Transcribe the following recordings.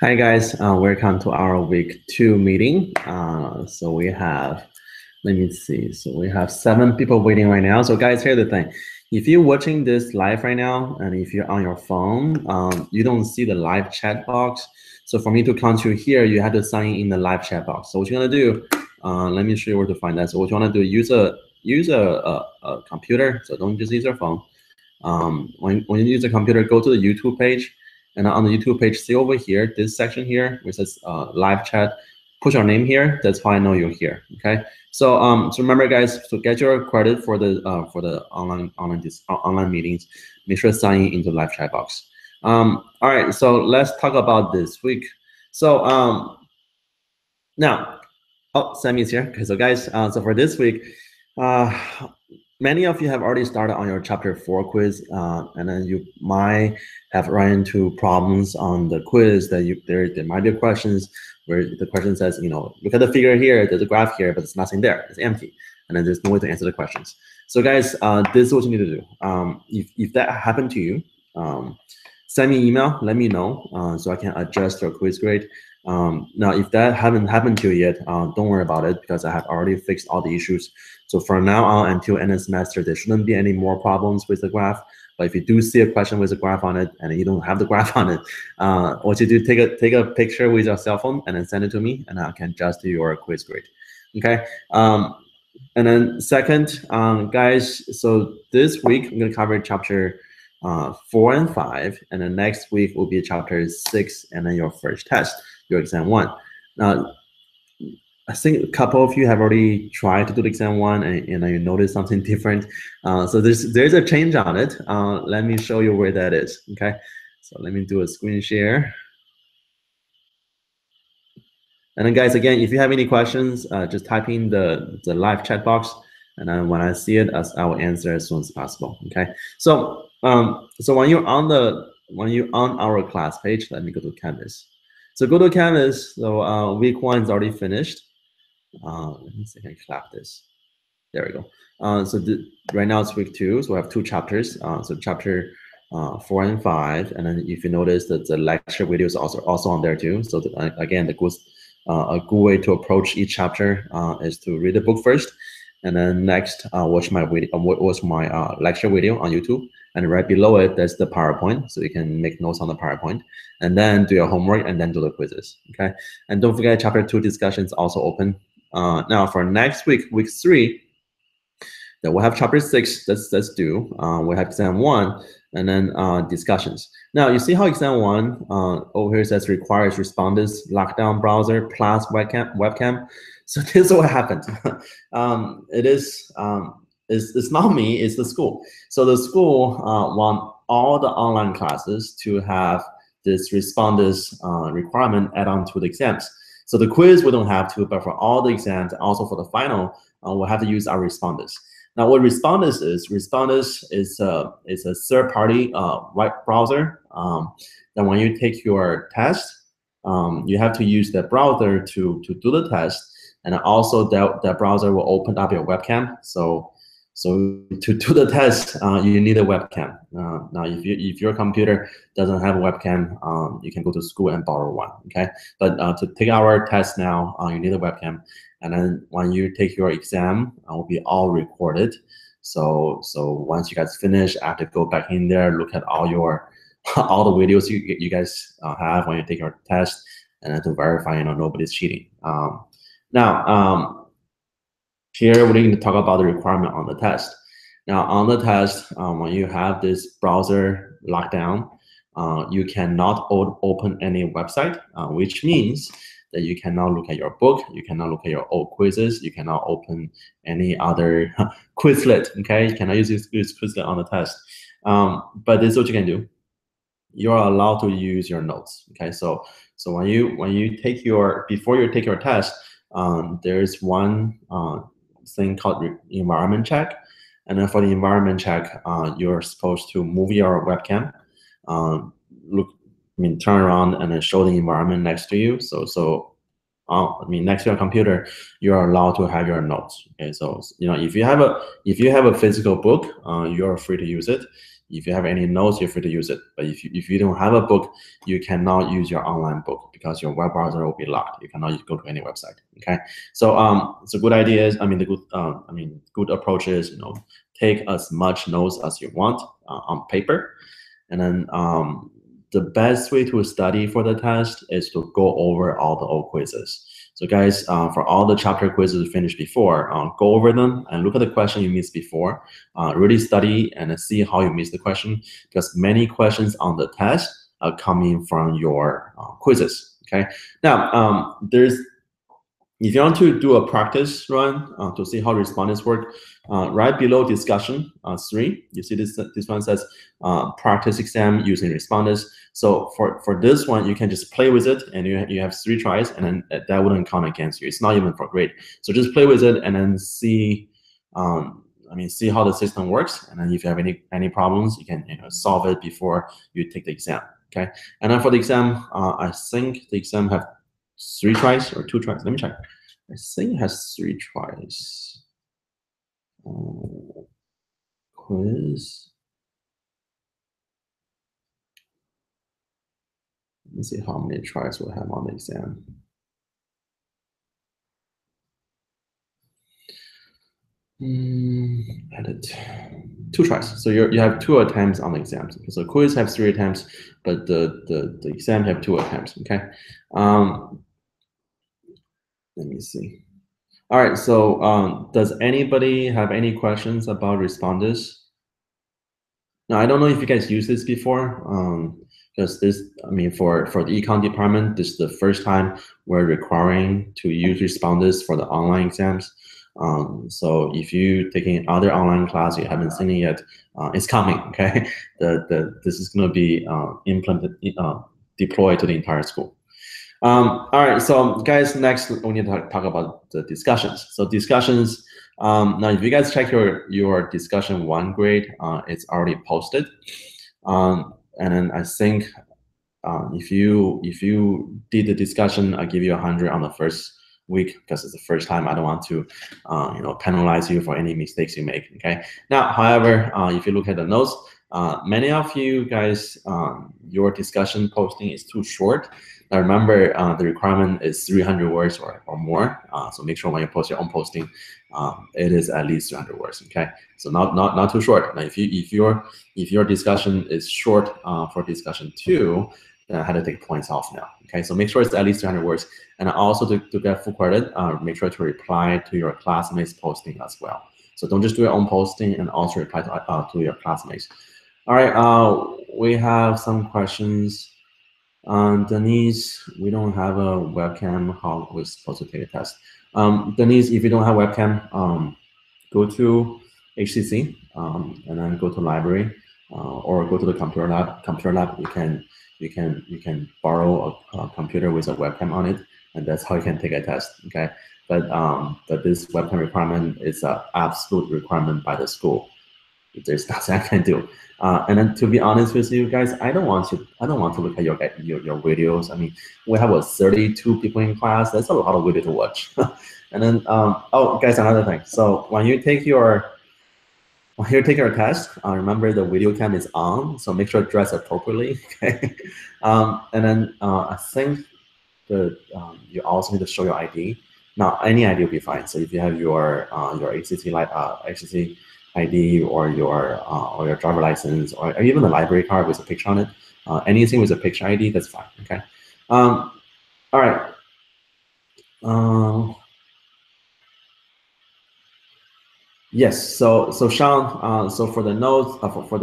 Hi guys, welcome to our week 2 meeting. So we have, let me see. So we have 7 people waiting right now. So guys, here's the thing. If you're watching this live right now, and if you're on your phone, you don't see the live chat box. So for me to count you here, you have to sign in the live chat box. So what you're gonna do, let me show you where to find that. So what you wanna do, use a computer. So don't just use your phone. When you use a computer, go to the YouTube page, and on the YouTube page, see over here, this section here, which says live chat, put your name here. That's how I know you're here. Okay. So remember, guys, to get your credit for the online meetings, make sure to sign in into the live chat box. All right. So let's talk about this week. So now, oh, Sammy's here. Okay. So guys, so for this week, many of you have already started on your chapter 4 quiz, and then you might have run into problems on the quiz that there might be questions where the question says, look at the figure here, there's a graph here, but there's nothing there, it's empty, and then there's no way to answer the questions. So guys, this is what you need to do. If that happened to you, send me an email, let me know, so I can adjust your quiz grade. Now, if that haven't happened to you yet, don't worry about it because I have already fixed all the issues. So from now on until end of semester, there shouldn't be any more problems with the graph. But if you do see a question with a graph on it and you don't have the graph on it, what you do, take a picture with your cell phone and then send it to me, and I can adjust your quiz grade. Okay. And then second, guys, so this week I'm going to cover chapter 4 and 5, and then next week will be chapter 6, and then your first test, your exam 1. Now, I think a couple of you have already tried to do the exam 1, and you notice something different. So there's a change on it. Let me show you where that is. Okay, so let me do a screen share. And then guys, again, if you have any questions, just type in the live chat box, and then when I see it, I will answer as soon as possible. Okay, so when you're on our class page, let me go to Canvas. So go to Canvas. So week 1 is already finished. Let me see if I can clap this. There we go. So right now it's week 2, so we have 2 chapters. So chapter 4 and 5, and then if you notice that the lecture video is also on there too. So again, a good way to approach each chapter is to read the book first, and then next watch my lecture video on YouTube, and right below it there's the PowerPoint, so you can make notes on the PowerPoint, and then do your homework, and then do the quizzes. Okay, and don't forget chapter 2 discussion is also open. Now for next week, week 3. Then we'll have chapter 6 that's due. We'll have exam 1, and then discussions. Now you see how exam 1 over here says requires respondents lockdown browser plus webcam. So this is what happened. It's not me, it's the school. So the school want all the online classes to have this respondents requirement add on to the exams. So the quiz we don't have to, but for all the exams, also for the final, we'll have to use our respondents. Now, what Respondus is a third-party web browser. Then when you take your test, you have to use the browser to do the test, and also that browser will open up your webcam. So to do the test, you need a webcam. Now, if your computer doesn't have a webcam, you can go to school and borrow one. Okay, but to take our test now, you need a webcam. And then when you take your exam, it will be all recorded. So once you guys finish, I have to go back in there, look at all the videos you guys have when you take your test, and then to verify nobody's cheating. Now here we're going to talk about the requirement on the test. Now on the test, when you have this browser lockdown, you cannot open any website, which means that you cannot look at your book, you cannot look at your old quizzes, you cannot open any other Quizlet. Okay, you cannot use Quizlet on the test. But this is what you can do. You are allowed to use your notes. Okay, so when you take before you take your test, there's one thing called environment check, and then for the environment check, you're supposed to move your webcam, turn around and then show the environment next to you. So I mean, next to your computer, you are allowed to have your notes. Okay, so if you have a physical book, you are free to use it. If you have any notes, you're free to use it. But if you don't have a book, you cannot use your online book because your web browser will be locked. You cannot go to any website. Okay, so good ideas. I mean, good approach is take as much notes as you want on paper, and then the best way to study for the test is to go over all the old quizzes. So guys, for all the chapter quizzes finished before, go over them and look at the question you missed before. Really study and see how you missed the question, because many questions on the test are coming from your quizzes. Okay. Now, if you want to do a practice run to see how respondents work, right below discussion 3, you see this one says practice exam using respondents. So for this one, you can just play with it, and you have 3 tries, and then that wouldn't count against you. It's not even for grade. So just play with it and then see. See how the system works, and then if you have any problems, you can solve it before you take the exam. Okay, and then for the exam, I think the exam have 3 tries or 2 tries. Let me check. I think it has 3 tries. Quiz. Let me see how many tries we'll have on the exam. Edit. 2 tries. So you have 2 attempts on the exam. So quiz have 3 attempts, but the exam have 2 attempts. Okay. Let me see. All right. So does anybody have any questions about responders? Now, I don't know if you guys used this before, because for the econ department, this is the first time we're requiring to use responders for the online exams. So if you taking other online class, you haven't seen it yet, it's coming. Okay, this is going to be deployed to the entire school. All right, so guys, next we need to talk about the discussions. So discussions. Now, if you guys check your discussion 1 grade, it's already posted. And then I think if you did the discussion, I give you 100 on the first week because it's the first time. I don't want to penalize you for any mistakes you make. Okay. Now, however, if you look at the notes, many of you guys, your discussion posting is too short. Now remember, the requirement is 300 words or more. So make sure when you post your own posting, it is at least 300 words. Okay, so not too short. Now, if your discussion is short for discussion 2, then I had to take points off now. Okay, so make sure it's at least 300 words, and also to get full credit, make sure to reply to your classmates' posting as well. So don't just do your own posting, and also reply to your classmates. All right, we have some questions. Denise, we don't have a webcam. How we're supposed to take a test? Denise, if you don't have webcam, go to HCC and then go to library or go to the computer lab. Computer lab, you can borrow a computer with a webcam on it, and that's how you can take a test. Okay, but this webcam requirement is an absolute requirement by the school. There's nothing I can do. And then to be honest with you guys, I don't want to look at your videos. I mean, we have 32 people in class. That's a lot of video to watch. And then oh guys, another thing. So when you take your test, remember the video cam is on, so make sure to dress appropriately. Okay. And then I think you also need to show your ID. Now, any ID will be fine. So if you have your HCC ID or your driver license or even the library card with a picture on it, anything with a picture ID, that's fine. Okay. All right. Yes. So Sean, so for the notes, for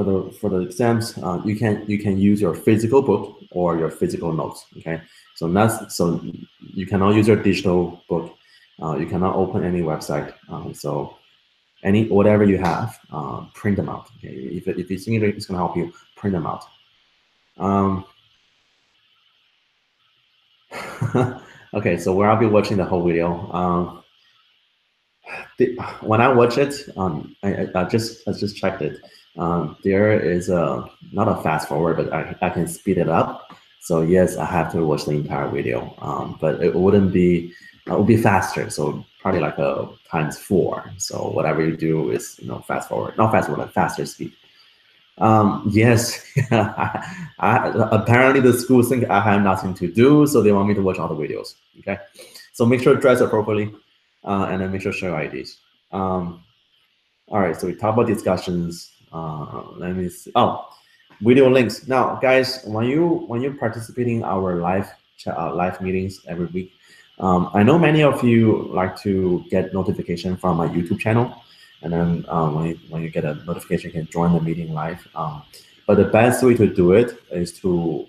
the exams, you can use your physical book or your physical notes. Okay. So you cannot use your digital book. You cannot open any website. So whatever you have, print them out. Okay. If you think it's gonna help you, print them out. Okay, so where I'll be watching the whole video. When I watch it, I just checked it. There is not a fast forward, but I can speed it up. So yes, I have to watch the entire video, but it wouldn't be, it would be faster. So probably like a ×4. So whatever you do is, fast forward, not fast forward, like faster speed. Yes, apparently the schools think I have nothing to do, so they want me to watch all the videos. Okay, so make sure to dress appropriately, and then make sure to show your IDs. All right, so we talk about discussions. Let me see. Oh, video links. Now, guys, when you're participating in our live meetings every week, I know many of you like to get notification from my YouTube channel, and then when you get a notification, you can join the meeting live. But the best way to do it is to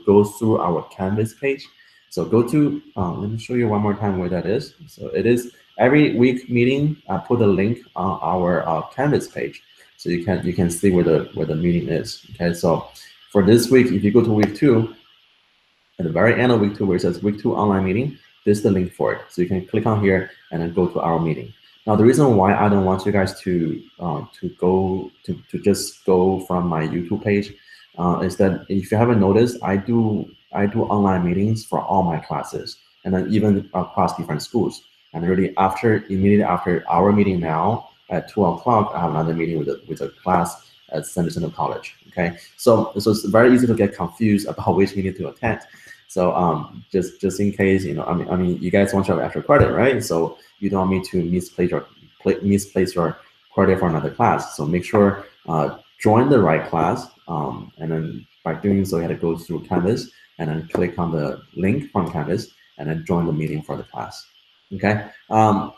go through our Canvas page. So go to, let me show you one more time where that is. So it is every week meeting. I put a link on our Canvas page, so you can see where the meeting is. Okay, so for this week, if you go to week 2, at the very end of week 2, where it says week 2 online meeting, this is the link for it. So you can click on here and then go to our meeting. Now, the reason why I don't want you guys to just go from my YouTube page is that if you haven't noticed, I do online meetings for all my classes, and then even across different schools. And really, immediately after our meeting now at 2 o'clock, I have another meeting with a class at Sanderson College. Okay, so it's very easy to get confused about which meeting to attend. So just in case, I mean, you guys want to have extra credit, right? So you don't want me to misplace your credit for another class. So make sure join the right class, and then by doing so, you have to go through Canvas and then click on the link from Canvas and then join the meeting for the class. Okay.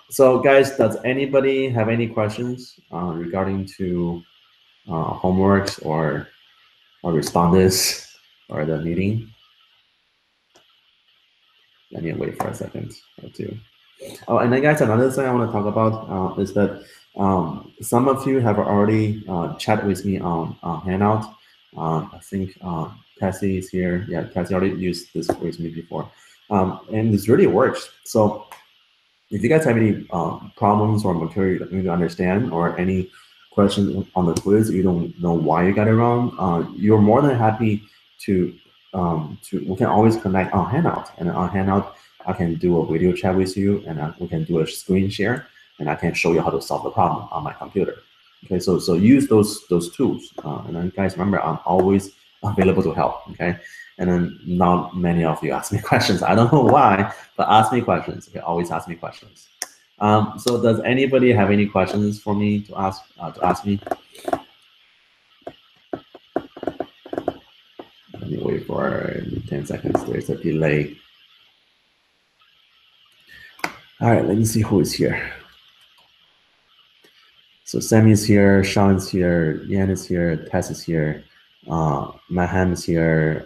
So guys, does anybody have any questions regarding to homeworks or respondents or the meeting? Let me wait for a second or two. Oh, and then guys, another thing I want to talk about is that some of you have already chatted with me on Hangout. I think Cassie is here. Yeah, Cassie already used this with me before. And this really works. So if you guys have any problems or material that you need to understand or any questions on the quiz, you don't know why you got it wrong, you're more than happy to we can always connect on Hangout. And on Hangout, I can do a video chat with you, and we can do a screen share, and I can show you how to solve the problem on my computer. Okay, so use those tools, and then guys, remember, I'm always available to help. Okay, and then not many of you ask me questions. I don't know why, but ask me questions. Okay, always ask me questions. So does anybody have any questions for me to ask me? Let me wait for 10 seconds. There's a delay. All right, let me see who is here. So Sammy's here, Sean's here, Yan is here, Tess is here, Maham is here,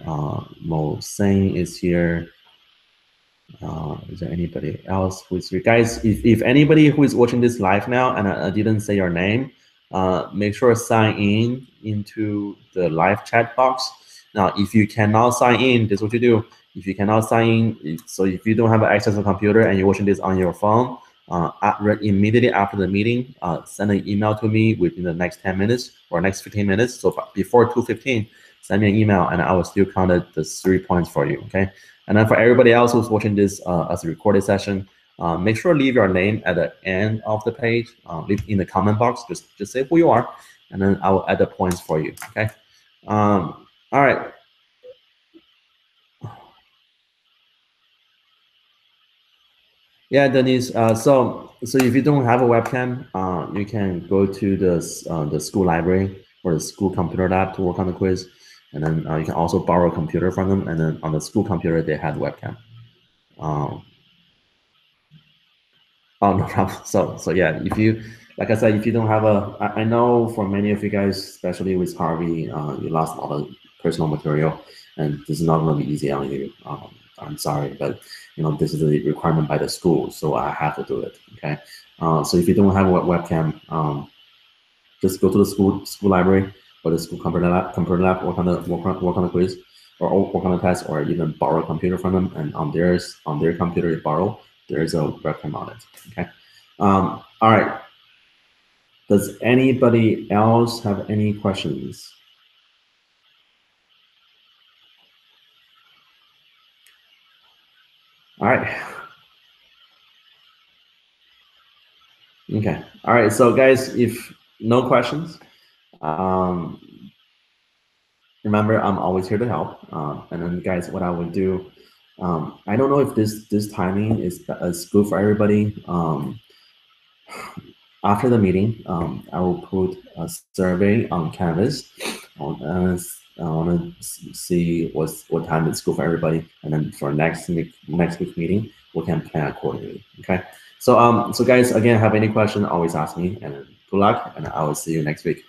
Mo Singh is here. Is there anybody else who is here? Guys, if anybody who is watching this live now and I didn't say your name, make sure to sign in into the live chat box. Now, if you cannot sign in, this is what you do. If you cannot sign in, so if you don't have access to a computer and you're watching this on your phone, immediately after the meeting, send an email to me within the next 10 minutes or next 15 minutes. So before 2:15, send me an email and I will still count the 3 points for you, okay? And then for everybody else who's watching this as a recorded session, make sure to leave your name at the end of the page. Leave in the comment box. Just say who you are, and then I will add the points for you. Okay. All right. Yeah, Denise. So if you don't have a webcam, you can go to the school library or the school computer lab to work on the quiz, and then you can also borrow a computer from them. And then on the school computer, they had webcam. Oh, no problem. So yeah, if you, like I said, if you don't have I know for many of you guys, especially with Harvey, you lost a lot of personal material, and this is not going to be easy on you. I'm sorry, but this is a requirement by the school, so I have to do it. Okay. So if you don't have a webcam, just go to the school library or the school computer lab, work on the quiz, or work on the test, or even borrow a computer from them, and on their computer you borrow, there's a webcam on it. Okay. All right. Does anybody else have any questions? All right. Okay. All right. So guys, if no questions, um, remember I'm always here to help. And then guys, what I would do, I don't know if this timing is good for everybody. After the meeting, I will put a survey on Canvas. I want to see what time it's good for everybody, and then for next week meeting, we can plan accordingly. Okay. So guys, again, have any question? Always ask me, and good luck, and I will see you next week.